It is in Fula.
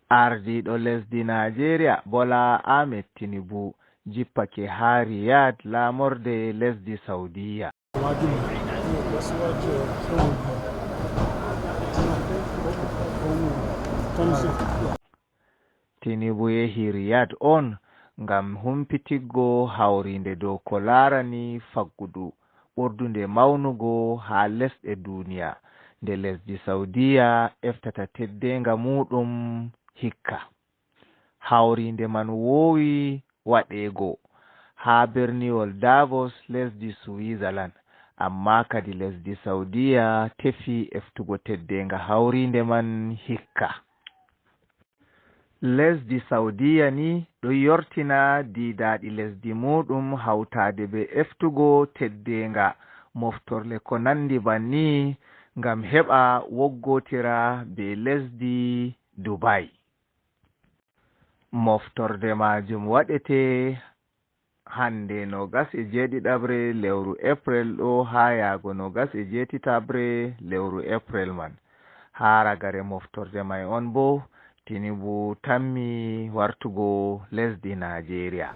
Ardiɗo lesdi Nigeria Bola Ahmed Tinubu jippake ha Riyadh lamorde lesdi Saudiya. Tinubu yehi Riyadh on ngam humpitiggo hawrinde dow ko larani faggudu ɓurdunde mawnugo ha lesɗe duniya nde lesdi Saudiya eftata teddenga muɗum hikka. Hawrinde man wowi waɗego ha berniwol Davos lesdi Switzerland, amma kadi lesdi Saudiya tefi eftugo teddenga hawrinde man hikka. Lesdi Saudiya ni ɗo yortina didaɗi lesdi muɗum hawtade be eftugo teddenga moftorle ko nandi banni ngam heɓa woggotira be lesdi Dubai. Moftorde majum waɗete hande 27 lewru April ɗo ha yago 27 lewru April man. Ha ragare moftorde mai on bo Tinubu tammi wartugo lesdi Nigeria.